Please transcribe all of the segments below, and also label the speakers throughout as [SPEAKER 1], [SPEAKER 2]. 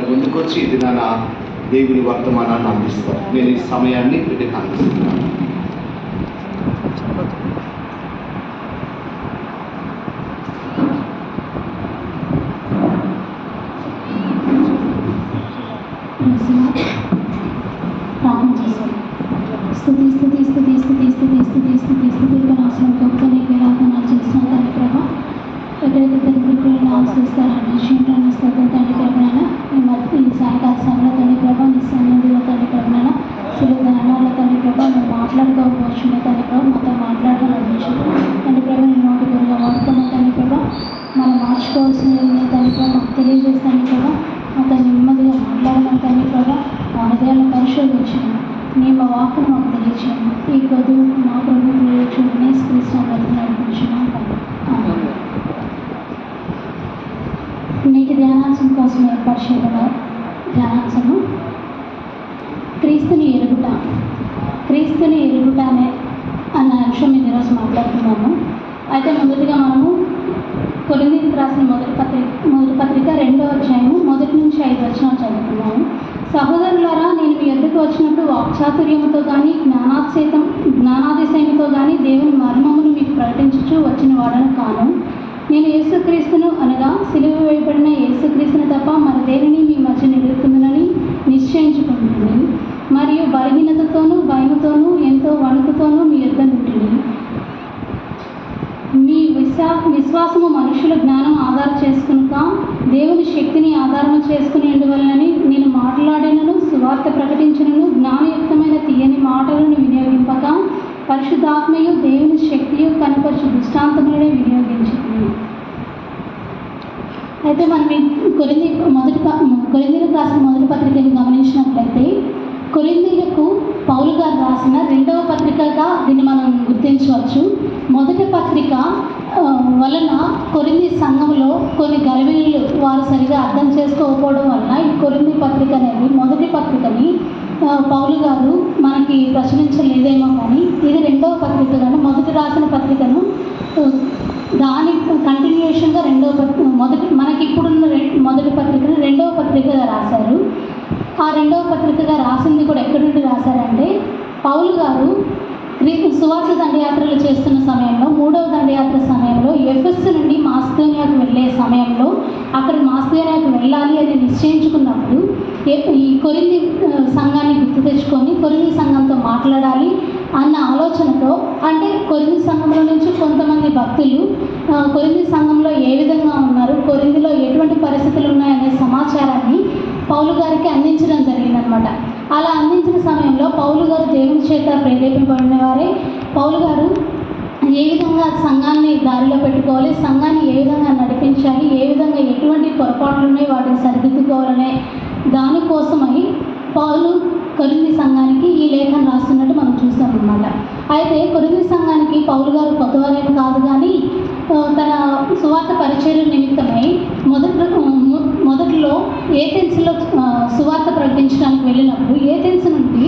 [SPEAKER 1] ముందుకు వచ్చి ఇది నా దేవుని వర్తమానాన్ని అందిస్తారు. నేను ఈ సమయాన్ని వీటికి అందిస్తున్నాను.
[SPEAKER 2] ప్రార్థన చేశారు. స్తుతి స్తుతి స్తుతి స్తుతి స్తుతి స్తుతి స్తుతి స్తుతి నాశనం గొప్పని వేలాపనాలు చేసిన తండ్రి ప్రభా, ఎక్కడైతే తండ్రి ఆశ్రయిస్తారని విషయంలో స్తోత్రం తండ్రి ప్రభాన ఈ సాయంకాల సమయంలో తండ్రి ప్రభా నీ సన్నిధిలో తండ్రి ప్రభాన సులువుదనాల్లో తండ్రి ప్రభా మేము మాట్లాడుకోవచ్చు తండ్రి ప్రభా మాతో మాట్లాడడం అందించు తండ్రి ప్రభా నేను నోటి గురుగా వాడుకున్న తండ్రి ప్రభా మనం మార్చుకోవాల్సిన తండ్రి ప్రభా మాకు తెలియజేస్తాను ప్రభా మాతో నెమ్మదిగా మాట్లాడమని తండ్రి ప్రభా మా హృదయాలను పరిశోధించను నీ మా వాక్కు మాకు తెలియచేయండి. ఈ కొద్ది మా ప్రభుత్వం చూడనే శ్రీకృష్ణ నడిపించున్నాం నేటి ధ్యానాంశం కోసం ఏర్పాటు చేయగల ధ్యానాంశము క్రీస్తుని ఎరుగుట. క్రీస్తుని ఎరుగుట అన్న అంశం మీద ఈరోజు మాట్లాడుతున్నాము. అయితే మొదటిగా మనము కొరింథీయులకు రాసిన మొదటి పత్రిక 2వ అధ్యాయము 1 నుంచి 5 వచనాలు చదువుతున్నాము. సహోదరులారా, నేను మీ ఎదురుకు వచ్చినప్పుడు వాక్చాతుర్యముతో కానీ జ్ఞానాతిశయముతో కానీ దేవుని మర్మమును మీకు ప్రకటించుచు వచ్చిన వాడను కాను. నేను యేసుక్రీస్తును అనగా సిలువ వేయబడిన యేసుక్రీస్తును తప్ప మరి దేనిని మీ మధ్య నిలుపుతుందని నిశ్చయించుకుంటుంది. మరియు బలహీనతతోనూ భయముతోనూ ఎంతో వణుకుతోనూ మీ యొద్ద ఉంటుంది. మీ విశ్వాసము మనుషుల జ్ఞానం ఆధారం చేసుకునుక దేవుని శక్తిని ఆధారం చేసుకుని ఉండవలనని నేను మాట్లాడినను సువార్త ప్రకటించినను జ్ఞానయుక్తమైన తీయని మాటలను వినియోగింపక పరిశుద్ధాత్మయు దేవుని శక్తియు కనపరచు దృష్టాంతములనే వినియోగించింది. అయితే మనం కొరింథీయులకు రాసిన మొదటి పత్రికను గమనించినట్లయితే కొరింథీయులకు పౌలు గారు రాసిన 2వ పత్రికగా దీన్ని మనం గుర్తించవచ్చు. మొదటి పత్రిక వలన కొరింథీ సంఘంలో కొన్ని గలిబిలీలు వారు సరిగా అర్థం చేసుకోకపోవడం వలన ఈ కొరింథీ పత్రిక అనేది మొదటి పత్రికని పౌలు గారు మనకి ప్రచురించలేదేమో, కానీ ఇది 2వ పత్రిక కానీ మొదటి రాసిన పత్రికను దాని కంటిన్యూషన్గా మనకి ఇప్పుడున్న మొదటి పత్రికను 2వ పత్రికగా రాశారు. ఆ 2వ పత్రికగా రాసింది కూడా ఎక్కడి నుండి రాశారంటే పౌలు గారు సువార్త దండయాత్రలు చేస్తున్న సమయంలో 3వ దండయాత్ర సమయంలో ఎఫెస్ నుండి మాసిదోనియాకు వెళ్ళే సమయంలో అక్కడ మాసిదోనియాకు వెళ్ళాలి అని నిశ్చయించుకున్నప్పుడు ఈ కొరింథీ సంఘాన్ని గుర్తు తెచ్చుకొని కొరింథీ సంఘంతో మాట్లాడాలి అన్న ఆలోచనతో, అంటే కొరింథీ సంఘంలో నుంచి కొంతమంది భక్తులు కొరింథీ సంఘంలో ఏ విధంగా ఉన్నారు, కొరింథీలో ఎటువంటి పరిస్థితులు ఉన్నాయనే సమాచారాన్ని పౌలు గారికి అందించడం జరిగిందనమాట. అలా అందించిన సమయంలో పౌలు గారు దేవుని చేత ప్రేరేపింపబడిన వారే పౌలు గారు ఏ విధంగా సంఘాన్ని దారిలో పెట్టుకోవాలి, సంఘాన్ని ఏ విధంగా నడిపించాలి, ఏ విధంగా ఎటువంటి పొరపాట్లు ఉన్నాయి వాటిని సరిదిద్దుకోవాలనే దానికోసమై పౌలు కొరింథీ సంఘానికి ఈ లేఖను రాస్తున్నట్టు మనం చూస్తాం అన్నమాట. అయితే కొరింథీ సంఘానికి పౌలు గారు కొత్తవారేమి కాదు, కానీ తన సువార్త పరిచర్య నిమిత్తమై మొదట్లో ఏథెన్స్లో సువార్త ప్రకటించడానికి వెళ్ళినప్పుడు ఏథెన్స్ నుండి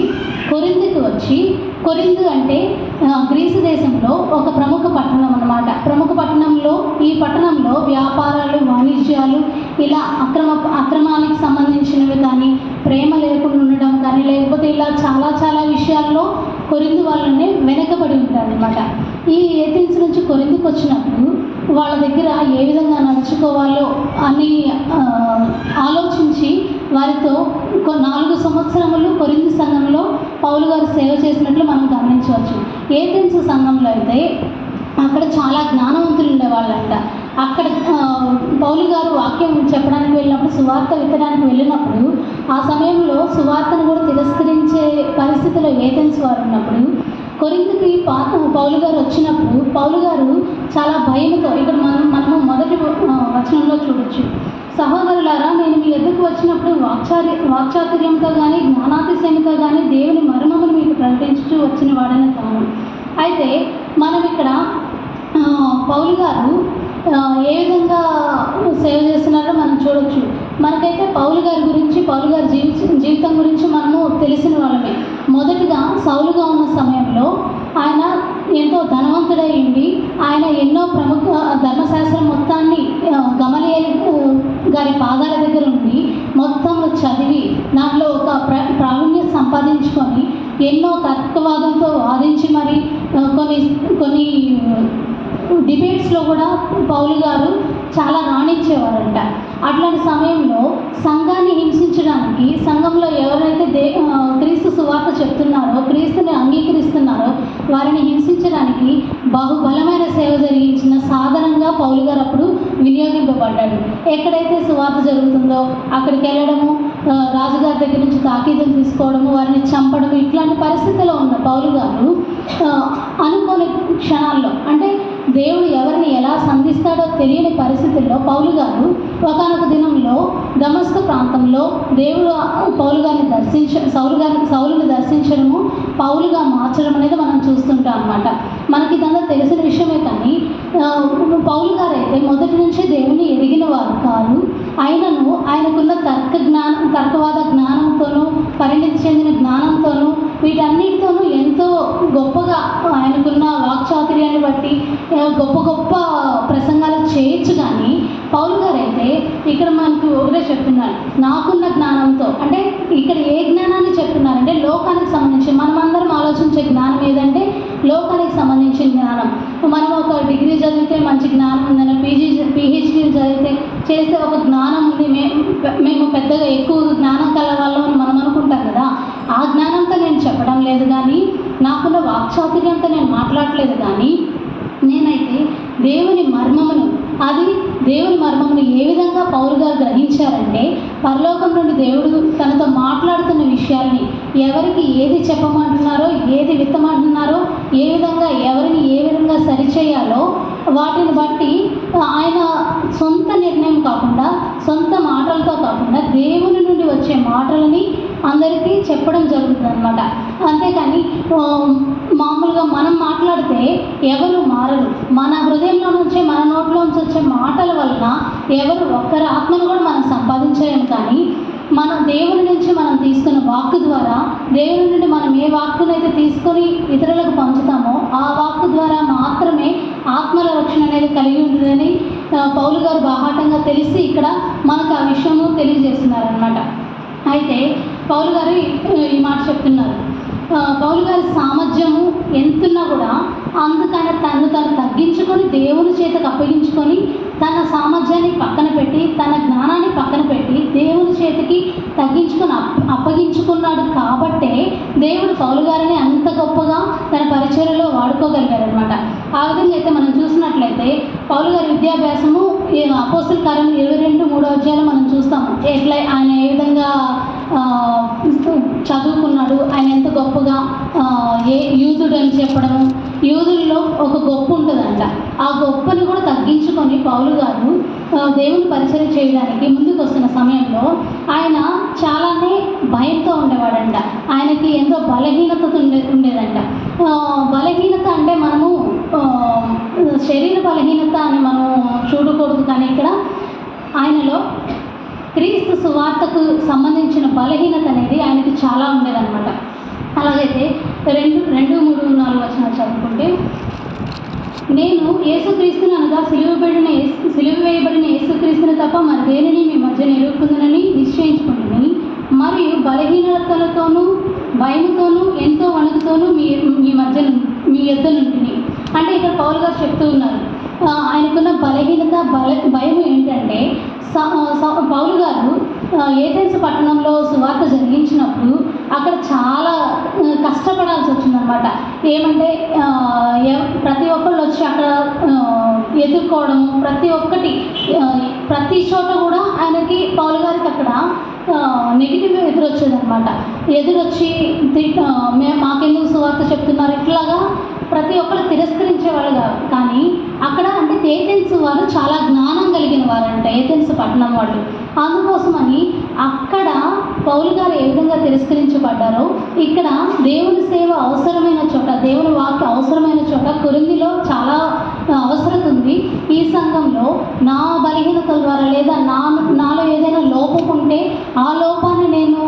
[SPEAKER 2] కొరింథీకి వచ్చి, కొరింథు అంటే గ్రీసు దేశంలో ఒక ప్రముఖ పట్టణం అన్నమాట. ప్రముఖ పట్టణంలో ఈ పట్టణంలో వ్యాపారాలు, వాణిజ్యాలు, ఇలా అక్రమానికి సంబంధించినవి కానీ, ప్రేమ లేకుండా ఉండడం కానీ, లేకపోతే ఇలా చాలా విషయాల్లో కొరింథు వాళ్ళనే వెనకబడి ఉంటారు అన్నమాట. ఈ ఏథెన్స్ నుంచి కొరింథీకి వచ్చినప్పుడు వాళ్ళ దగ్గర ఏ విధంగా నడుచుకోవాలో అని ఆలోచించి వారితో 4 సంవత్సరములు కొరింథీ సంఘంలో పౌలు గారు సేవ చేసినట్లు మనం గమనించవచ్చు. ఏథెన్స్ సంఘంలో అయితే అక్కడ చాలా జ్ఞానవంతులు ఉండేవాళ్ళంట. అక్కడ పౌలు గారు వాక్యం చెప్పడానికి వెళ్ళినప్పుడు, సువార్త విత్తడానికి వెళ్ళినప్పుడు ఆ సమయంలో సువార్తను కూడా తిరస్కరించే పరిస్థితిలో ఏథెన్స్ వారు ఉన్నప్పుడు కొరింథీకి పౌలు గారు వచ్చినప్పుడు పౌలు గారు చాలా భయంతో, ఇక్కడ మనము మొదటి వచనంలో చూడొచ్చు, సహోదరులారా, నేను మీ ఎద్దుకు వచ్చినప్పుడు వాక్చాతుర్యంతో కానీ జ్ఞానాతిశయంతో కానీ దేవుని మర్మమును మీకు ప్రకటించుతూ వచ్చిన వాడని కాను. అయితే మనం ఇక్కడ పౌలు గారు ఏ విధంగా సేవ చేస్తున్నారో మనం చూడొచ్చు. మనకైతే పౌలు గారి గురించి, పౌలు గారి జీవితం గురించి మనము తెలిసిన వాళ్ళమే. మొదటిగా సౌలుగా ఉన్న సమయంలో ఆయన ఎంతో ధనవంతుడై ఉండి ఆయన ఎన్నో ప్రముఖ ధర్మశాస్త్రం మొత్తాన్ని గమలీయేలు గారి పాదాల దగ్గర ఉండి మొత్తం ఎన్నో తర్కవాదంతో వాదించి మరి కొన్ని డిబేట్స్లో కూడా పౌలు గారు చాలా రాణించేవారంట. అట్లాంటి సమయంలో సంఘాన్ని హింసించడానికి, సంఘంలో ఎవరైతే క్రీస్తు సువార్త చెప్తున్నారో, క్రీస్తుని అంగీకరిస్తున్నారో వారిని హింసించడానికి బహుబలమైన సేవ జరిగించిన సాధనంగా పౌలు గారు అప్పుడు వినియోగింపబడ్డాడు. ఎక్కడైతే సువార్త జరుగుతుందో అక్కడికి వెళ్ళడము, రాజుగారి దగ్గర నుంచి తాకీదులు తీసుకోవడము, వారిని చంపడము, ఇట్లాంటి పరిస్థితిలో ఉన్న పౌలు గారు అనుకోని క్షణాల్లో, అంటే దేవుడు ఎవరిని ఎలా సంధిస్తాడో తెలియని పరిస్థితుల్లో పౌలు గారు ఒకానొక దినంలో దమస్క ప్రాంతంలో దేవుడు సౌలుని దర్శించడము, పౌలుగా మార్చడం అనేది మనం చూస్తుంటాం అన్నమాట. మనకి ఇదంతా తెలిసిన విషయమే. కానీ పౌలు గారు అయితే మొదటి నుంచి దేవుని ఎరిగిన వారు కాదు. ఆయనకున్న తర్కవాద జ్ఞానంతోనూ, పరిణితి చెందిన జ్ఞానంతోనూ, వీటన్నిటితోనూ ఎంతో గొప్పగా ఆయనకున్న వాక్చాతుర్యాన్ని బట్టి గొప్ప గొప్ప ప్రసంగాలు చేయొచ్చు. కానీ పౌలు గారు అయితే ఇక్కడ మనకు ఒకటే చెప్తున్నారు, నాకున్న జ్ఞానంతో. అంటే ఇక్కడ ఏ జ్ఞానాన్ని చెప్తున్నారంటే లోకానికి సంబంధించి, మనమందరం ఆలోచించే జ్ఞానం ఏదంటే లోకానికి సంబంధించిన జ్ఞానం. మనం ఒక డిగ్రీ చదివితే మంచి జ్ఞానం ఉందని, పిహెచ్డీ చేస్తే ఒక జ్ఞానం ఉంది, మేము పెద్దగా ఎక్కువ జ్ఞానం కల వాళ్ళం అని మనం అనుకుంటాం కదా. ఆ జ్ఞానంతో నేను చెప్పడం లేదు, కానీ నాకున్న వాక్చాతుర్యంతో నేను మాట్లాడలేదు. కానీ నేనైతే దేవుని మర్మమును ఏ విధంగా పౌలు గారు గ్రహించారంటే, పరలోకం నుండి దేవుడు తనతో మాట్లాడుతున్న విషయాల్ని, ఎవరికి ఏది చెప్పమంటున్నారో, ఏది విత్తమంటున్నారో, ఎవరిని ఏ విధంగా సరిచేయాలో వాటిని బట్టి ఆయన సొంత నిర్ణయం కాకుండా, సొంత మాటలతో కాకుండా దేవుని నుండి వచ్చే మాటలని అందరికీ చెప్పడం జరుగుతుంది అన్నమాట. అంతేకాని మామూలుగా మనం మాట్లాడితే ఎవరు మారరు. మన హృదయంలో నుంచే, మన నోట్లోంచి వచ్చే మాటల వలన ఎవరు ఒక్కరి ఆత్మను కూడా మనం సంపాదించలేము. కానీ మన దేవుని నుంచి మనం తీసుకున్న వాక్కు ద్వారా, దేవుని నుండి మనం ఏ వాక్కునైతే తీసుకొని ఇతరులకు పంచుతామో ఆ వాక్కు ద్వారా మాత్రమే ఆత్మల రక్షణ అనేది కలిగి ఉంటుందని పౌలు గారు బాహాటంగా తెలిసి ఇక్కడ మనకు ఆ విషయము తెలియజేస్తున్నారనమాట. అయితే పౌలు గారు ఈ మాట చెప్తున్నారు. పౌలు గారి సామర్థ్యము ఎంతున్నా కూడా అందుకని తను తగ్గించుకొని దేవుని చేతకు అప్పగించుకొని, తన సామర్థ్యాన్ని పక్కన పెట్టి, తన జ్ఞానాన్ని పక్కన పెట్టి దేవుని చేతికి తగ్గించుకొని అప్పగించుకున్నాడు. కాబట్టే దేవుడు పౌలు గారిని అంత గొప్పగా తన పరిచర్యలో వాడుకోగలిగారు అనమాట. ఆ విధంగా అయితే మనం చూసినట్లయితే పౌలు గారి విద్యాభ్యాసము అపోస్తల కార్యం 22:3 మనం చూస్తాము. ఎట్లా ఆయన ఏ విధంగా చదువుకున్నాడు, ఆయన ఎంత గొప్పగా యూదుడు అని చెప్పడము. యూదుల్లో ఒక గొప్ప ఉంటుందంట. ఆ గొప్పని కూడా తగ్గించుకొని పౌలు గారు దేవుని పరిచయం చేయడానికి ముందుకు వస్తున్న సమయంలో ఆయన చాలానే భయంతో ఉండేవాడంట. ఆయనకి ఎంతో బలహీనత ఉండేదంట. బలహీనత అంటే మనము శరీర బలహీనత అని మనం చూడకూడదు. కానీ ఇక్కడ ఆయనలో క్రీస్తు సువార్తకు సంబంధించిన బలహీనత అనేది ఆయనకి చాలా ఉండేదన్నమాట. అలాగైతే 2:3-4 చదువుకుంటే, నేను యేసుక్రీస్తుని అనగా సిలువ వేయబడిన యేసుక్రీస్తుని తప్ప మరి దేనిని మీ మధ్య నిరూపుకుందనని నిశ్చయించుకుంటుని, మరియు బలహీనతలతోనూ భయముతోనూ ఎంతో వణుకుతోనూ మీ యొద్ద నుండి. అంటే ఇక్కడ పౌలు గారు చెప్తూ ఉన్నారు, ఆయనకున్న బలహీనత భయం ఏంటంటే, పౌలు గారు ఏథెన్స్ పట్టణంలో సువార్త జరిగించినప్పుడు అక్కడ చాలా కష్టపడాల్సి వచ్చిందనమాట. ఏమంటే ప్రతి ఒక్కళ్ళు వచ్చి అక్కడ ఎదుర్కోవడము, ప్రతి చోట కూడా ఆయనకి పౌలు గారికి అక్కడ నెగిటివ్ ఎదురొచ్చేదనమాట. ఎదురొచ్చి మాకెందుకు సువార్త చెప్తున్నారు, ఇట్లాగా ప్రతి ఒక్కరు తిరస్కరించేవాళ్ళు కాదు. కానీ అక్కడ అంటే ఏథెన్స్ వారు చాలా జ్ఞానం కలిగిన వారంట, ఏథెన్స్ పట్టణం వాళ్ళు. అందుకోసమని అక్కడ పౌలు గారు ఏ విధంగా తిరస్కరించబడ్డారో, ఇక్కడ దేవుని సేవ అవసరమైన చోట, దేవుని వాక్య అవసరమైన చోట కొరింథీలో చాలా అవసరం ఉంది. ఈ సంఘంలో నా బలహీనతల ద్వారా లేదా నాలో ఏదైనా లోపం ఉంటే ఆ లోపాన్ని నేను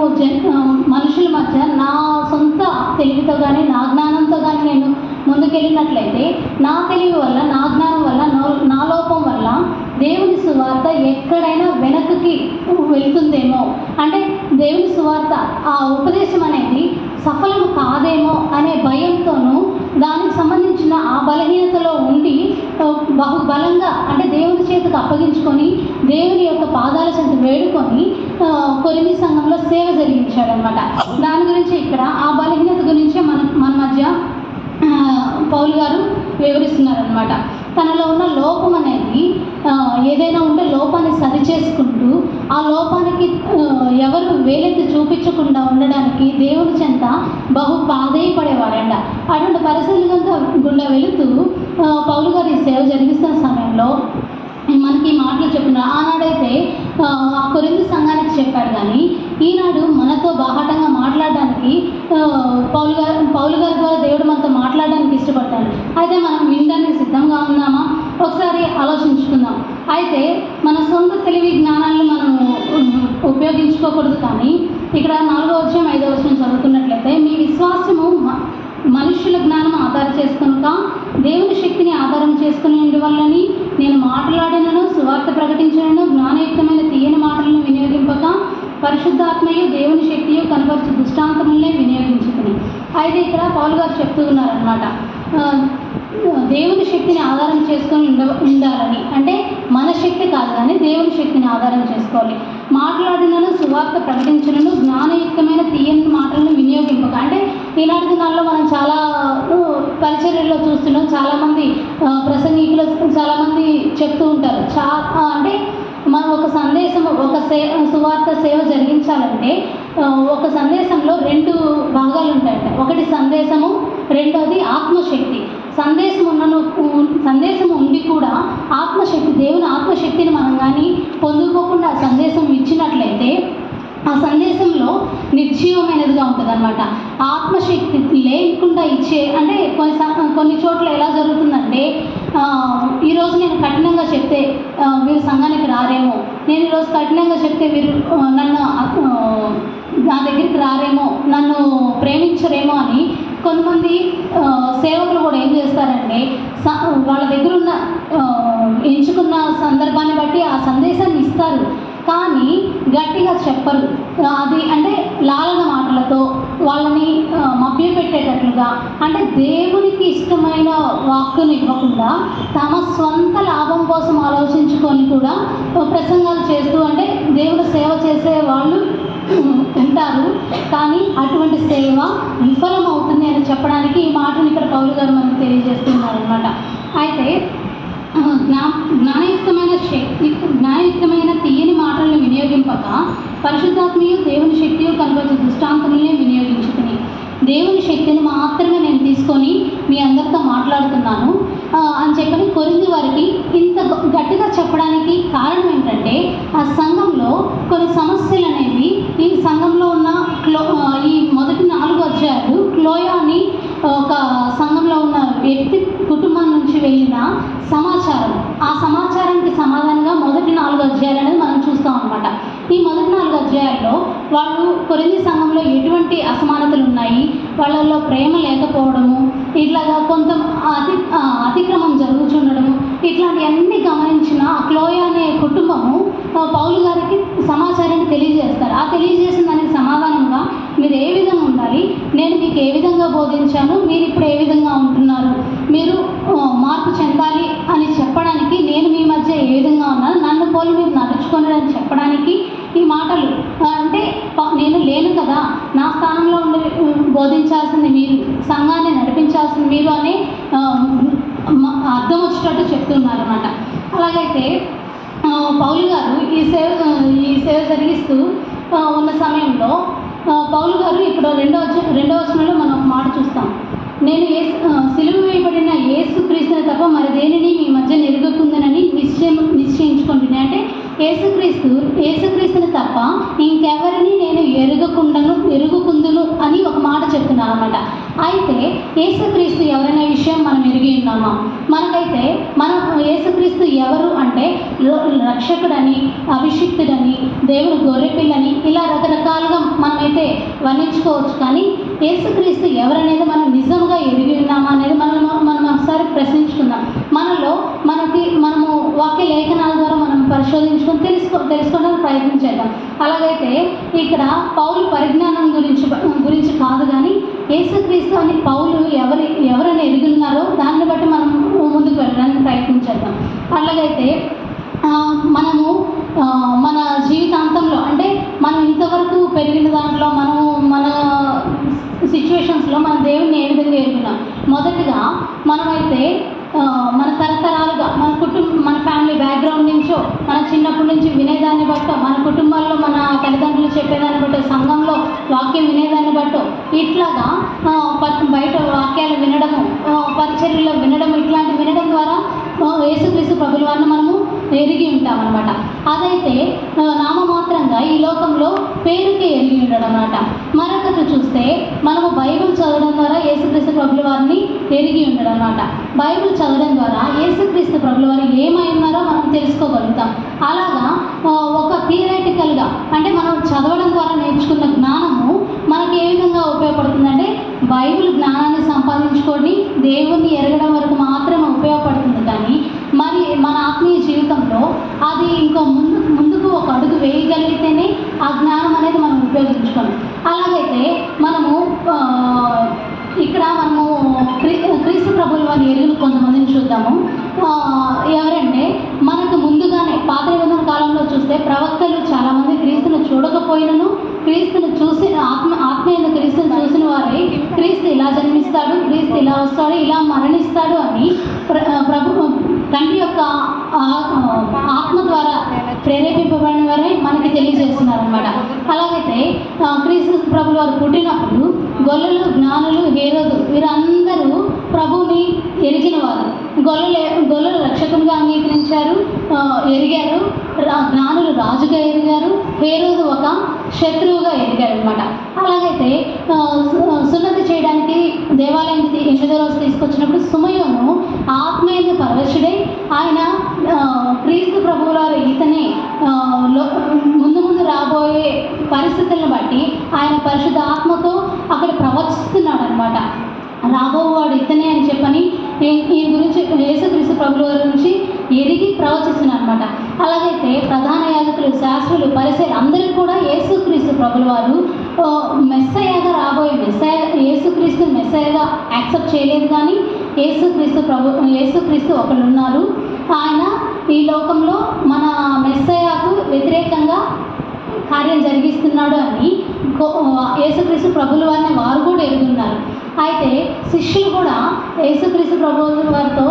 [SPEAKER 2] మనుషుల మధ్య నా సొంత తెలివితో కానీ నా జ్ఞానంతో కానీ నేను ముందుకెళ్ళినట్లయితే, నా తెలివి వల్ల, నా జ్ఞానం వల్ల, నా లోపం వల్ల దేవుని సువార్త ఎక్కడైనా వెనక్కి వెళ్తుందేమో. అంటే దేవుని సువార్త ఆ ఉపదేశం అనేది సఫలం కాదేమో అనే భయంతోనూ దానికి సంబంధించిన ఆ బలహీనతలో ఉండి బహుబలంగా అంటే దేవుని చేతికి అప్పగించుకొని దేవుని యొక్క పాదాల చెంత వేడుకొని కొరింథీ సంఘంలో సేవ జరిగించాడనమాట. దాని గురించి ఇక్కడ ఆ బలహీనత గురించి మన మధ్య పౌలు గారు వివరిస్తున్నారనమాట. తనలో ఉన్న లోపం అనేది ఏదైనా ఉంటే లోపాన్ని సరిచేసుకుంటూ ఆ లోపానికి ఎవరు వేలెత్తి చూపించకుండా ఉండడానికి దేవుని చెంత బహు ప్రాధేయపడేవారంట. అటువంటి పరిస్థితుల గుండా వెళుతూ పౌలు గారు ఈ సేవ జరిగిస్తున్న సమయంలో మనకి మాటలు చెప్తున్నారు. ఆనాడైతే కొరింథీ సంఘానికి చెప్పాడు, కానీ ఈనాడు మనతో బాహాటంగా మాట్లాడడానికి పౌలు గారి ద్వారా దేవుడు మనతో మాట్లాడడానికి ఇష్టపడతాడు. అయితే మనం వినడానికి సిద్ధంగా ఉన్నామా ఒకసారి ఆలోచించుకుందాం. అయితే మన సొంత తెలివి జ్ఞానాలను మనం ఉపయోగించుకోకూడదు. కానీ ఇక్కడ 4వ అధ్యాయం 5వ వచనం చదువుకున్నట్లయితే, మీ విశ్వాసము మనుషుల జ్ఞానం ఆధారం చేసుకునుక దేవుని శక్తిని ఆధారం చేసుకుని ఉండవల్లని నేను మాట్లాడినను సువార్త ప్రకటించినను జ్ఞానయుక్తమైన తీయని మాటలను వినియోగింపక పరిశుద్ధాత్మయు దేవుని శక్తియు కనపరచు దృష్టాంతములనే వినియోగించుకుని. అయితే ఇక్కడ పౌలు గారు చెప్తూ ఉన్నారనమాట, దేవుని శక్తిని ఆధారం చేసుకొని ఉండాలని. అంటే మన శక్తి కాదు, కానీ దేవుని శక్తిని ఆధారం చేసుకోవాలి. మాట్లాడినను సువార్త ప్రకటించినను జ్ఞానయుక్తమైన తీయని మాటలను వినియోగింపక. అంటే ఈనాటి దినాల్లో మనం చాలా పరిచర్యల్లో చూస్తున్నాం, చాలామంది ప్రసంగికులు చాలామంది చెప్తూ ఉంటారు. అంటే మనం ఒక సందేశం సువార్త సేవ జరిగించాలంటే ఒక సందేశంలో 2 భాగాలు ఉంటాయట. ఒకటి సందేశము, రెండోది ఆత్మశక్తి. సందేశం ఉండి కూడా ఆత్మశక్తి, దేవుని ఆత్మశక్తిని మనం కానీ పొందుకోకుండా ఆ సందేశం ఇచ్చినట్లయితే ఆ సందేశంలో నిర్జీవమైనదిగా ఉంటుంది అనమాట. ఆత్మశక్తి లేకుండా ఇచ్చే అంటే కొన్ని చోట్ల ఎలా జరుగుతుందంటే, ఈరోజు నేను కఠినంగా చెప్తే వీరు సంఘానికి రారేమో, నేను ఈరోజు కఠినంగా చెప్తే వీరు నా దగ్గరికి రారేమో, నన్ను ప్రేమించరేమో అని కొంతమంది సేవకులు కూడా ఏం చేస్తారంటే వాళ్ళ దగ్గర ఉన్న ఎంచుకున్న సందర్భాన్ని బట్టి ఆ సందేశాన్ని ఇస్తారు, కానీ గట్టిగా చెప్పరు. అది అంటే లాలన మాటలతో వాళ్ళని మభ్యపెట్టేటట్లుగా, అంటే దేవునికి ఇష్టమైన వాక్కును ఇవ్వకుండా తమ స్వంత లాభం కోసం ఆలోచించుకొని కూడా ప్రసంగాలు చేస్తూ అంటే దేవుడు సేవ చేసే వాళ్ళు ఉంటారు. కానీ అటువంటి సేవ విఫలమవుతుంది అని చెప్పడానికి ఈ మాటను ఇక్కడ పౌలు గారు మనకు తెలియజేస్తున్నారు అనమాట. అయితే జ్ఞానయుక్తమైన తీయని మాటలను వినియోగింపక పరిశుద్ధాత్మయు దేవుని శక్తియు కనబరచు దృష్టాంతములనే వినియోగించుకుని. దేవుని శక్తిని మాత్రమే నేను తీసుకొని మీ అందరితో మాట్లాడుతున్నాను అని చెప్పని కొరింథీ వారికి ఇంత గట్టిగా చెప్పడానికి కారణం ఏంటంటే, ఆ సంఘంలో కొన్ని సమస్యలు అనేవి ఈ సంఘంలో ఉన్న ఈ మొదటి 4 అధ్యాయాలు క్లోయా అని ఒక సంఘంలో ఉన్న వ్యక్తి కుటుంబం నుంచి వెళ్ళిన సమాచారం, ఆ సమాచారానికి సమాధానంగా మొదటి 4 అధ్యాయాలు అనేది మనం చూస్తాం అనమాట. ఈ మొదటి 4 అధ్యాయాల్లో వాళ్ళు కొరింథీ సంఘంలో ఎటువంటి అసమానతలు ఉన్నాయి, వాళ్ళల్లో ప్రేమ లేకపోవడము, ఇట్లాగా కొంత అతిక్రమం జరుగుతుండడము, ఇట్లాంటివన్నీ గమనించిన క్లోయా అనే కుటుంబము పౌలు గారికి సమాచారాన్ని తెలియజేస్తారు. ఆ తెలియజేసిన దానికి సమాధానంగా మీరు ఏ విధంగా ఉండాలి, నేను మీకు ఏ విధంగా బోధించాను, మీరు ఇప్పుడు ఏ విధంగా ఉంటున్నారు, మీరు మార్పు చెందాలి అని చెప్పడానికి నేను మీ మధ్య ఏ విధంగా ఉన్నాను, నన్ను పోలి మీరు నడుచుకోండి అని చెప్పడానికి ఈ మాటలు. అంటే నేను లేను కదా, నా స్థానంలో ఉండి బోధించాల్సింది మీరు, సంఘాన్ని నడిపించాల్సింది మీరు అని అర్థం వచ్చేటట్టు చెప్తున్నారు అన్నమాట. అలాగైతే పౌలు గారు ఈ సేవ జరిగిస్తూ ఉన్న సమయంలో పౌలు గారు ఇప్పుడు రెండవ వచనంలో మనం ఒక మాట చూస్తాం. నేను సిలువ వేయబడిన యేసుక్రీస్తుని తప్ప మరి దేనిని మీ మధ్య ఎరుగకుందనని నిశ్చయించుకుంటున్నాను. అంటే యేసుక్రీస్తుని తప్ప ఇంకెవరిని నేను ఎరుగుకుందును అని ఒక మాట చెప్తున్నాను అనమాట. అయితే యేసుక్రీస్తు ఎవరనే విషయం మనం ఎరిగి ఉన్నామా? మనకైతే యేసుక్రీస్తు ఎవరు అంటే రక్షకుడని, అభిషిక్తుడని, దేవుడు గొర్రెపిల్లని, ఇలా రకరకాలుగా మనమైతే వర్ణించుకోవచ్చు. కానీ యేసుక్రీస్తు ఎవరనేది మనం నిజంగా ఎరిగి ఉన్నామా అనేది మనం ఒకసారి ప్రశ్నించుకుందాం. మనము వాక్య లేఖనాల ద్వారా మనం పరిశోధించుకొని తెలుసుకోవడానికి ప్రయత్నం చేద్దాం. అలాగైతే ఇక్కడ పౌలు పరిజ్ఞానం గురించి కాదు, కానీ యేసుక్రీస్తు అని పౌలు ఎవరైనా ఎరుగున్నారో దాన్ని బట్టి మనం ముందుకు వెళ్ళడానికి ప్రయత్నం చేద్దాం. అలాగైతే మనము మన జీవితాంతంలో అంటే మనం ఇంతవరకు పెరిగిన దాంట్లో మన సిచ్యువేషన్స్లో మన దేవుణ్ణి ఏ విధంగా ఎరుగున్నాం. మొదటిగా మనమైతే మన తరతరాలుగా మన ఫ్యామిలీ బ్యాక్గ్రౌండ్ నుంచో, మన చిన్నప్పటి నుంచి వినేదాన్ని బట్టో, మన కుటుంబాల్లో మన తల్లిదండ్రులు చెప్పేదాన్ని బట్టో, సంఘంలో వాక్యం వినేదాన్ని బట్టో, ఇట్లాగా బయట వాక్యాలు వినడము, పరిచర్యలో వినడం, ఇట్లాంటి వినడం ద్వారా యేసుక్రీస్తు ప్రభుల వారిని మనము ఎరిగి ఉంటామన్నమాట. అదైతే నామమాత్రంగా ఈ లోకంలో పేరుకే ఎరిగి ఉండడం అన్నమాట. మరొకటి చూస్తే మనము బైబిల్ చదవడం ద్వారా యేసుక్రీస్తు ప్రభుల వారిని ఎరిగి ఉండడం అన్నమాట. బైబిల్ చదవడం ద్వారా యేసుక్రీస్తు ప్రభుల వారు ఏమై ఉన్నారో మనం తెలుసుకోగలుగుతాం. అలాగా ఒక థియరిటికల్గా అంటే మనం చదవడం ద్వారా నేర్చుకున్న జ్ఞానము మనకి ఏ విధంగా ఉపయోగపడుతుందంటే బైబిల్ జ్ఞానాన్ని సంపాదించుకొని దేవుణ్ణి ఎరగడం వరకు మాత్రమే ఉపయోగపడుతుంది. కానీ మరి మన ఆత్మీయ జీవితంలో అది ఇంకో ముందుకు ఒక అడుగు వేయగలిగితేనే ఆ జ్ఞానం అనేది మనం ఉపయోగించుకోవాలి. అలాగైతే మనము ఇక్కడ మనము క్రీస్తు ప్రభుల వారి ఎరుగులు కొంతమందిని చూద్దాము. ఎవరంటే మనకు ముందుగానే పాత నిబంధన కాలంలో చూస్తే ప్రవక్తలు చాలామంది క్రీస్తును చూడకపోయినను క్రీస్తును చూసి ఆత్మీయ క్రీస్తును చూసిన వారే క్రీస్తు ఇలా జన్మిస్తాడు, క్రీస్తు ఇలా వస్తాడు, ఇలా మరణిస్తాడు అని తండ్రి యొక్క ఆత్మ ద్వారా ప్రేరేపింపబడిన వారే మనకి తెలియజేస్తున్నారనమాట. అలాగైతే క్రీస్తు ప్రభుల వారు పుట్టినప్పుడు గొల్లలు, జ్ఞానులు, హేరోదు వీరందరూ ప్రభువుని ఎరిగిన వారు. గొల్లలు రక్షకునిగా అంగీకరించారు, ఎరిగారు. జ్ఞానులు రాజుగా ఎరిగారు, హేరోదు ఒక శత్రువుగా ఎరిగారు అనమాట. అలాగైతే సున్నతి చేయడానికి దేవాలయానికి 8వ రోజు తీసుకొచ్చినప్పుడు సుమయోను ఆత్మీయ పరవశుడై ఆయన క్రీస్తు ప్రభువుల వారు ఇతనే ముందు రాబోయే పరిస్థితులను బట్టి ఆయన పరిశుద్ధ ఆత్మతో అక్కడ ప్రవచిస్తున్నాడు అనమాట. రాబోవాడు ఇతనే అని చెప్పని ఈ గురించి యేసుక్రీస్తు ప్రభుల వారి గురించి ఎరిగి ప్రవచిస్తున్నారు అనమాట. అలాగైతే ప్రధాన యాజకులు, శాస్త్రులు, పరిసయ్యులు అందరూ కూడా యేసుక్రీస్తు ప్రభుల వారు మెస్సయ్యగా రాబోయే యేసుక్రీస్తు మెస్సయ్యగా యాక్సెప్ట్ చేయలేదు. కానీ యేసుక్రీస్తు ఒకళ్ళు ఉన్నారు, ఆయన ఈ లోకంలో మన మెస్సయ్యకు వ్యతిరేకంగా కార్యం జరిగిస్తున్నాడు అని యేసుక్రీస్తు ప్రభుల వారిని వారు కూడా ఎరుగున్నారు. అయితే శిష్యులు కూడా యేసుక్రీస్తు ప్రభువుల వారితో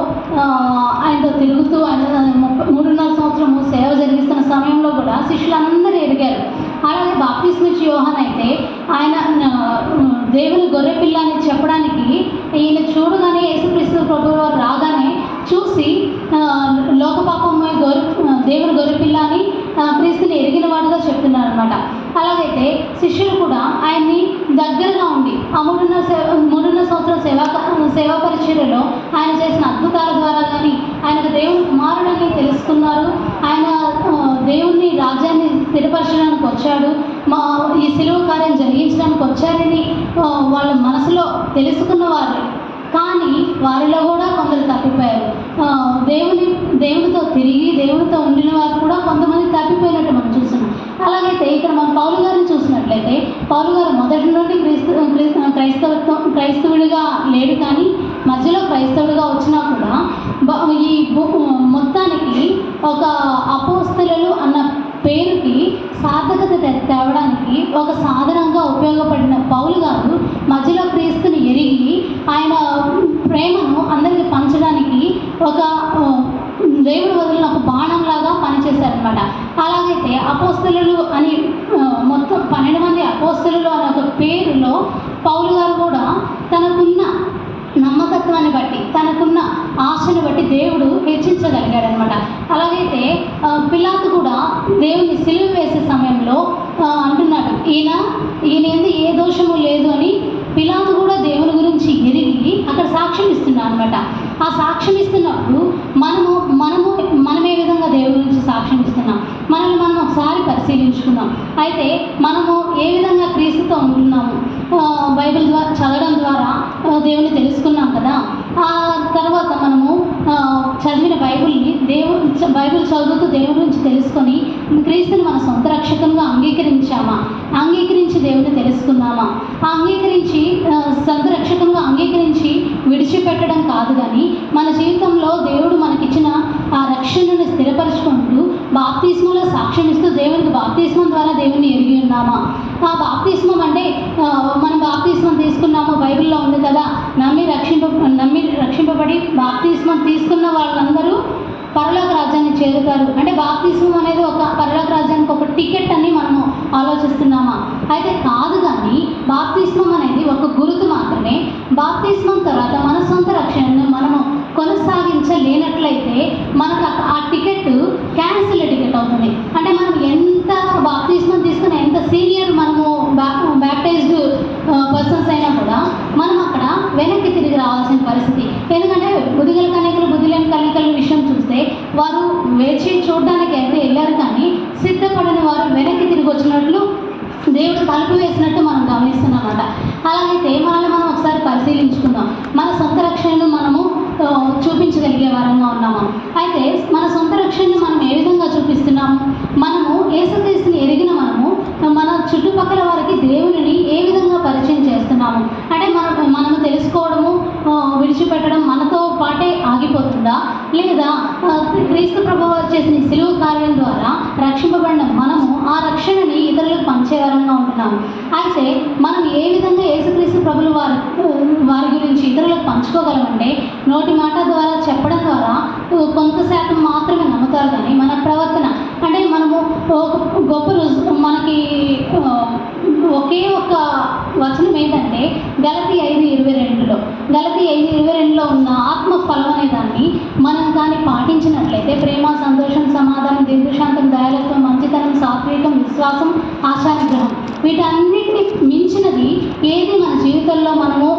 [SPEAKER 2] ఆయనతో తిరుగుతూ ఆయన 3.5 సంవత్సరము సేవ జరిగిస్తున్న సమయంలో కూడా శిష్యులందరూ ఎరిగారు. అలాగే బాప్తిస్మిచ్చి యోహాన్ అయితే ఆయన దేవుని గొర్రెపిల్ల అని చెప్పడానికి ఈయన చూడగానే యేసుక్రీస్తు ప్రభువుల వారు రాగానే చూసి లోకపాపమై దేవుని గొర్రెపిల్ల అని క్రీస్తుని ఎరిగిన వాడుగా చెప్తున్నారు అనమాట. అలాగైతే శిష్యులు కూడా ఆయన్ని దగ్గరగా ఉండి ఆ 3.5 సంవత్సరం సేవా పరిచర్యలో ఆయన చేసిన అద్భుతాల ద్వారా కానీ ఆయనకు దేవుని కుమారుడని తెలుసుకున్నారు. ఆయన దేవుని రాజ్యాన్ని స్థిరపరచడానికి వచ్చాడు, ఈ శిలువ కార్యం జరిగించడానికి వచ్చారని వాళ్ళ మనసులో తెలుసుకున్నవారు. కానీ వారిలో కూడా కొందరు తప్పిపోయారు. దేవునితో తిరిగి దేవునితో ఉండిన వారు కూడా కొంతమంది తప్పిపోయినట్టు మనం చూస్తున్నాం. అలాగైతే ఇక్కడ మనం పౌలు గారిని చూసినట్లయితే పౌలు గారు మొదటి నుండి క్రైస్తవుడిగా లేడు, కానీ మధ్యలో క్రైస్తవుడిగా వచ్చినా కూడా ఈ మొత్తానికి ఒక అపోస్తలులు అన్న పేరుకి సార్థకత తేవడానికి ఒక సాధనంగా ఉపయోగపడిన పౌలు గారు మధ్యలో క్రీస్తుని ఎరిగి ఆయన ప్రేమను అందరికీ పంచడానికి ఒక దేవుడు వదిలిన ఒక బాణంలాగా పనిచేశారనమాట. అలాగైతే అపోస్తలులు అని మొత్తం 12 మంది అపోస్తలులు అనే ఒక పేరులో పౌలు గారు కూడా తనకున్న నమ్మకత్వాన్ని బట్టి తనకున్న ఆశను బట్టి దేవుడు హెచ్చించగలిగాడనమాట. అలాగైతే పిలాతు కూడా దేవుని సిలువ వేసే సమయంలో అంటున్నాడు, ఈయన ఏ దోషము లేదు అని. పిలాతు కూడా దేవుని గురించి ఎరిగి అక్కడ సాక్ష్యం ఇస్తున్నాడు అనమాట. ఆ సాక్ష్యం ఇస్తున్నప్పుడు మనం ఏ విధంగా దేవుని గురించి సాక్ష్యం ఇస్తున్నాం, మనల్ని మనం ఒకసారి పరిశీలించుకుందాం. అయితే మనము ఏ విధంగా క్రీస్తుతో ఉంటున్నాము, బైబిల్ ద్వారా చదవడం ద్వారా దేవుని తెలుసుకున్నాం కదా. ఆ తర్వాత మనము చదివిన బైబిల్ చదువుతూ దేవుడి గురించి తెలుసుకొని క్రీస్తుని మన సొంత రక్షకంగా అంగీకరించి దేవుడిని తెలుసుకున్నామా? అంగీకరించి సొంత రక్షకంగా అంగీకరించి విడిచిపెట్టడం కాదు, కానీ మన జీవితంలో దేవుడు మనకిచ్చిన ఆ రక్షణను స్థిరపరచుకుంటూ బాప్తిస్మంలో సాక్ష్యం ఇస్తూ దేవునికి బాప్తిస్మం ద్వారా దేవుని ఎరిగి ఉన్నామా? ఆ బాప్తిస్మం అంటే మనం బాప్తిస్మం తీసుకున్నాము, బైబిల్లో ఉంది కదా, నమ్మి రక్షింపబడి బాప్తిస్మం తీసుకున్న వాళ్ళందరూ పరలోక రాజ్యాన్ని చేరుతారు. అంటే బాప్తిస్మం అనేది ఒక పరలోక రాజ్యానికి ఒక టికెట్ అని మనము ఆలోచిస్తున్నామా? అయితే కాదు, కానీ బాప్తిస్మం అనేది ఒక గుర్తు మాత్రమే. బాప్తిస్మం తర్వాత మన సొంత రక్షణను మనము కొనసాగించలేనట్లయితే మనకు ఆ టికెట్ క్యాన్సిల్ టికెట్ అవుతుంది. అంటే మనం ఎంత బాప్తిస్మం తీసుకుని ఎంత సీనియర్ మనము బ్యాప్టైజ్డ్ పర్సన్స్ అయినా కూడా మనం అక్కడ వెనక్కి తిరిగి రావాల్సిన పరిస్థితి. ఎందుకంటే బుద్ధిగల కన్యకలు బుద్ధి లేని కన్యకల విషయం చూస్తే వారు వేచి చూడడానికి అయితే వెళ్ళారు, కానీ సిద్ధపడని వారు వెనక్కి తిరిగి వచ్చినట్లు దేవుడు తలుపు వేసినట్టు మనం గమనిస్తున్నామన్నమాట. అలాగైతే మనల్ని మనం ఒకసారి పరిశీలించుకుందాం. మన సొంత రక్షణను మనము చూపించగలిగే వారంగా ఉన్నాము. అయితే మన సొంత రక్షణను మనం ఏ విధంగా చూపిస్తున్నాము? మనము యేసుక్రీస్తుని ఎరిగిన మనము మన చుట్టుపక్కల వారికి దేవునిని ఏ విధంగా పరిచయం చేస్తున్నాము? అంటే మనము తెలుసుకోవడము విడిచిపెట్టడం మనతో పాటే ఆగిపోతుందా? లేదా క్రీస్తు ప్రభువారు చేసిన సిలువ కార్యం ద్వారా రక్షింపబడిన మనము ఆ రక్షణని ఇతరులకు పంచేవారంగా ఉంటున్నాము. అయితే మనం ఏ విధంగా యేసుక్రీస్తు ప్రభుల వారి గురించి ఇతరులకు పంచుకోగలమంటే నోటి మాట ద్వారా చెప్పడం ద్వారా కొంత శాతం మాత్రమే నమ్ముతారు, కానీ మన ప్రవర్తన అంటే మనము గొప్ప మనకి ఒకే ఒక వచనం ఏంటంటే గలతీ 5:22లో ఉన్న ఆత్మ ఫలం అనే దాన్ని మనం కానీ పాటించినట్లయితే ప్రేమ, సంతోషం, సమాధానం, దీర్ఘశాంతం, దయాలత్వం, మంచితనం, సాత్వికం, విశ్వాసం, ఆశానిగ్రహం, వీటన్నిటిని మించినది ఏది మన జీవితంలో మనము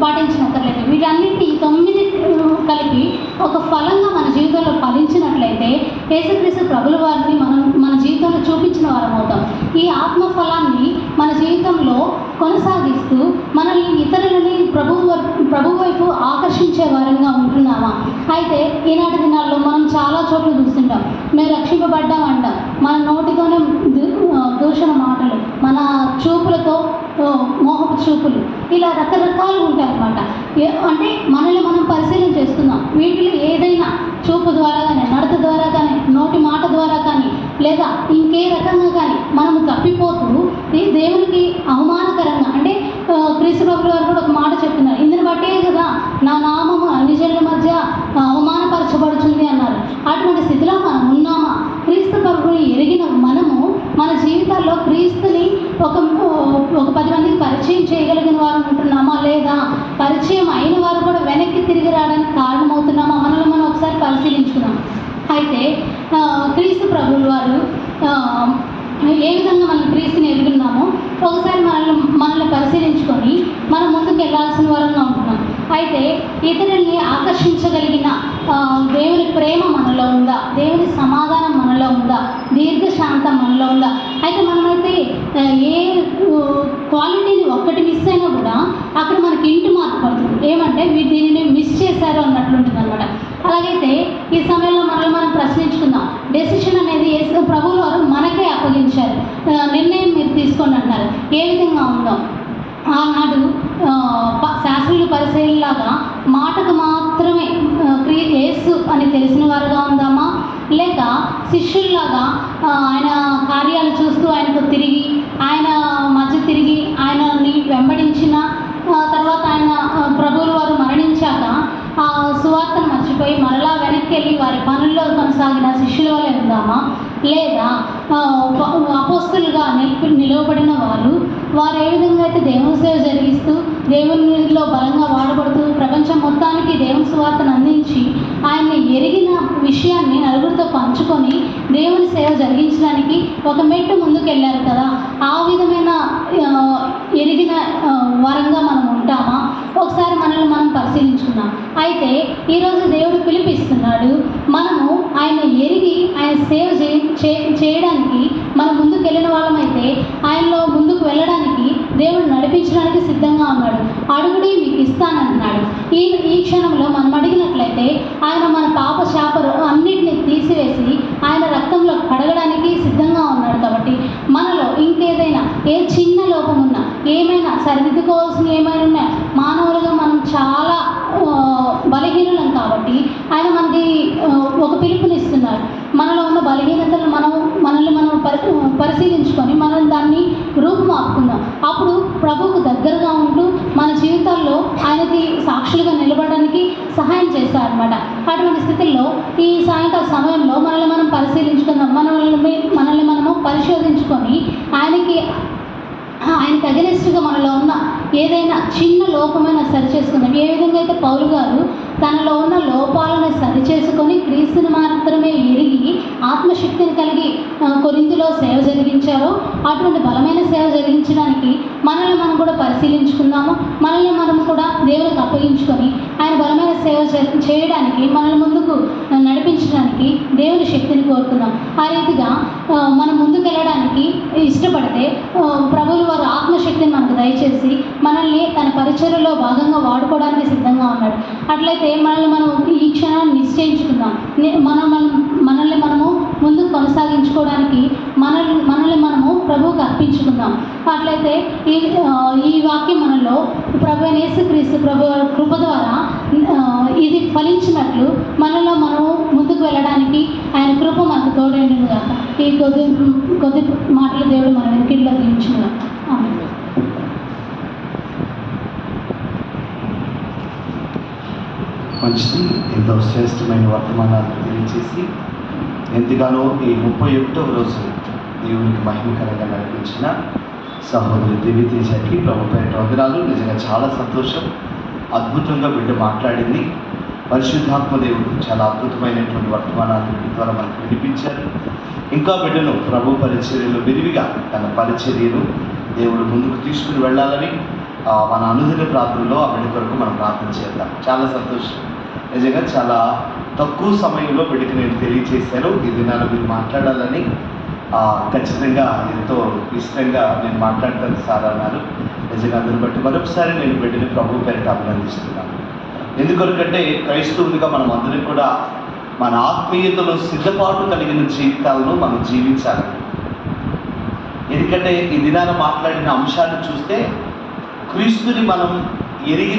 [SPEAKER 2] పాటించినట్లయితే వీటన్నిటిని 9 కలిపి ఒక ఫలంగా మన జీవితంలో ఫలించినట్లయితే యేసుక్రీస్తు ప్రభుల వారిని మనం మన జీవితంలో చూపించిన వారం అవుతాం. ఈ ఆత్మ ఫలాన్ని మన జీవితంలో కొనసాగిస్తూ మనల్ని ఇతరులని ప్రభు వైపు ఆకర్షించే వారంగా ఉంటున్నామా? అయితే ఈనాటి దినాల్లో మనం చాలా చోట్ల చూస్తుంటాం, మేము రక్షింపబడ్డామంట, మన నోటితోనే దూషణ మాటలు, మన చూపులతో మోహపు చూపులు, ఇలా రకరకాలు ఉంటాయి అన్నమాట. అంటే మనల్ని మనం పరిశీలన చేస్తున్నాం. వీటిలో ఏదైనా చూపు ద్వారా కానీ, నడత ద్వారా కానీ, నోటి మాట ద్వారా కానీ, లేదా ఇంకే రకంగా కానీ మనము తప్పిపోతూ దేవునికి అవమానకరంగా, అంటే క్రీస్తు ప్రభువు గారు కూడా ఒక మాట చెప్తున్నారు, ఇందుని బట్టే కదా నా నామము అన్ని జనుల మధ్య అవమానపరచబడుతుంది అన్నారు. అటువంటి స్థితిలో మనం ఉన్నామా? క్రీస్తు ప్రభువుని ఎరిగిన మనము మన జీవితాల్లో క్రీస్తుని ఒక 10 మందికి పరిచయం చేయగలిగిన వారు ఉంటున్నామా? లేదా పరిచయం అయిన వారు కూడా వెనక్కి తిరిగి రావడానికి కారణమవుతున్నామా? మనల్ని మనం ఒకసారి పరిశీలించుకున్నాం. అయితే క్రీస్తు ప్రభువుల వారు ఏ విధంగా మనం క్రీస్తుని ఎరుగున్నామో ఒకసారి మనల్ని పరిశీలించుకొని మనం ముందుకు వెళ్ళాల్సిన వారంగా ఉంటున్నాం. అయితే ఇతరుల్ని ఆకర్షించగలిగిన దేవుని ప్రేమ మనలో ఉందా? దేవుని సమాధానం మనలో ఉందా? దీర్ఘశాంతం మనలో ఉందా? అయితే మనమైతే ఏ క్వాలిటీని ఒక్కటి మిస్ అయినా కూడా అక్కడ మనకి ఇంటి మార్పు పడుతుంది. ఏమంటే దీనిని మిస్ చేశారు అన్నట్లుంటుంది అనమాట. అలాగైతే ఈ సమయంలో మనల్ని మనం ప్రశ్నించుకుందాం. డెసిషన్ అనేది ప్రభువుల వారు మనకే అప్పగించారు. నిర్ణయం మీరు తీసుకోండి అంటారు. ఏ విధంగా ఉందో ఆనాడు శాస్త్రులు పరిశీలలాగా మాటకు మాత్రమే యేసు అని తెలిసిన వారుగా ఉందామా? లేక శిష్యుల్లాగా ఆయన కార్యాలు చూస్తూ ఆయనతో తిరిగి ఆయన మధ్య తిరిగి ఆయనని వెంబడించిన తర్వాత ఆయన ప్రభువుల వారు మరణించాక ఆ సువార్తను మర్చిపోయి మరలా వెనక్కి వెళ్ళి వారి పనుల్లో కొనసాగిన శిష్యుల వల్ల ఉందామా? లేదా అపోస్తులుగా నిలవబడిన వారు ఏ విధంగా అయితే దేవుని సేవ జరిగిస్తూ దేవునిలో బలంగా వాడబడుతూ ప్రపంచం మొత్తానికి దేవుని సువార్తను అందించి ఆయన్ని ఎరిగిన విషయాన్ని నలుగురితో పంచుకొని దేవుని సేవ జరిగించడానికి ఒక మెట్టు ముందుకు వెళ్ళారు కదా, ఆ విధమైన ఎరిగిన వరంగా మనం ఉంటామా? ఒకసారి మనల్ని మనం పరిశీలించుకున్నాం. అయితే ఈరోజు దేవుడు పిలిపిస్తున్నాడు. మనము ఆయన ఎరిగి ఆయన సేవ చేయడానికి మనం ముందుకు వెళ్ళిన వాళ్ళమైతే ఆయనలో ముందుకు వెళ్ళడానికి దేవుడు నడిపించడానికి సిద్ధంగా ఉన్నాడు. అడుగుడి మీకు ఇస్తానంటున్నాడు. ఈ క్షణంలో మనం అడిగినట్లయితే సరిదిద్దుకోవాల్సిన ఏమైనా ఉన్నాయి. మానవులుగా మనం చాలా బలహీనులం కాబట్టి ఆయన మనకి ఒక పిలుపునిస్తున్నారు. మనలో ఉన్న బలహీనతలు మనల్ని మనం పరిశీలించుకొని మనం దాన్ని రూపుమాపుకుందాం. అప్పుడు ప్రభువుకు దగ్గరగా ఉంటూ మన జీవితాల్లో ఆయనకి సాక్షులుగా నిలబడడానికి సహాయం చేస్తారనమాట. అటువంటి స్థితిలో ఈ సాయంకాల సమయంలో మనల్ని మనం పరిశీలించుకుందాం. మనల్ని మనము పరిశోధించుకొని ఆయనకి అగెనిస్ట్గా మనలో ఉన్న ఏదైనా చిన్న లోపమైనా సరిచేసుకుందాం. ఏ విధంగా అయితే పౌలు గారు తనలో ఉన్న లోపాలను సరిచేసుకొని క్రీస్తుని మాత్రమే ఎరిగి ఆత్మశక్తిని కలిగి కొరింథీలో సేవ జరిగించారో అటువంటి బలమైన సేవ జరిగించడానికి మనల్ని మనం కూడా పరిశీలించుకుందాము. మనల్ని మనం కూడా దేవునికి అప్పగించుకొని ఆయన బలమైన సేవ చేయడానికి మనల్ని ముందుకు నడిపించడానికి దేవుని శక్తిని కోరుకుందాం. ఆ రీతిగా మనం ముందుకు వెళ్ళడానికి ఇష్టపడితే ప్రభువుల వారు ఆత్మశక్తిని మనకు దయచేసి మనల్ని తన పరిచర్యలో భాగంగా వాడుకోవడానికి సిద్ధంగా ఉన్నాడు. అట్లయితే మనల్ని మనం ఈ క్షణాన్ని నిశ్చయించుకుందాం. మనల్ని మనము ముందుకు కొనసాగించుకోవడానికి మనల్ని మనము ప్రభువుకి అర్పించుకుందాం. అట్లయితే ఈ వాక్యం మనలో ప్రభు యేసుక్రీస్తు ప్రభు కృప ద్వారా ఇది ఫలించినట్లు మనలో మనము ముందుకు వెళ్ళడానికి ఆయన కృప మనకు తోడైండును గాక. ఈ కొద్ది మాటలు దేవుడు మన వెనుకల్లో దీవించును గాక. ఆమేన్.
[SPEAKER 1] మంచిది. ఎంతో శ్రేష్టమైన వర్తమానాలు తెలియజేసి ఎంతగానో ఈ 31వ రోజు దేవునికి మహిమకరంగా నడిపించిన సహోదరి దివ్యతేజకి ప్రభు పేరిట వందనాలు. నిజంగా చాలా సంతోషం. అద్భుతంగా బిడ్డ మాట్లాడింది. పరిశుద్ధాత్మ దేవుడు చాలా అద్భుతమైనటువంటి వర్తమానాలు బిడ్డ ద్వారా మనకు వినిపించారు. ఇంకా బిడ్డను ప్రభు పరిచర్యలో విరివిగా తన పరిచర్యను దేవుడు ముందుకు తీసుకుని వెళ్ళాలని మన అనుదిన ప్రార్థనలో ఆ బిడ్డ కొరకు మనం ప్రార్థన చేద్దాం. చాలా సంతోషం. నిజంగా చాలా తక్కువ సమయంలో బిడ్డకి నేను తెలియజేశాను. ఈ దినాన మీరు మాట్లాడాలని ఖచ్చితంగా ఎంతో ఇష్టంగా నేను మాట్లాడతాను సార్ అన్నారు. నిజంగా అందుని బట్టి మరొకసారి నేను బిడ్డని ప్రభు పేరిట అభినందిస్తున్నాను. ఎందుకంటే క్రైస్తవునిగా మనం అందరం కూడా మన ఆత్మీయతలో సిద్ధపాటు కలిగిన జీవితాలను మనం జీవించాలి. ఎందుకంటే ఈ దినాన మాట్లాడిన అంశాన్ని చూస్తే క్రీస్తుని మనం ఎరిగిన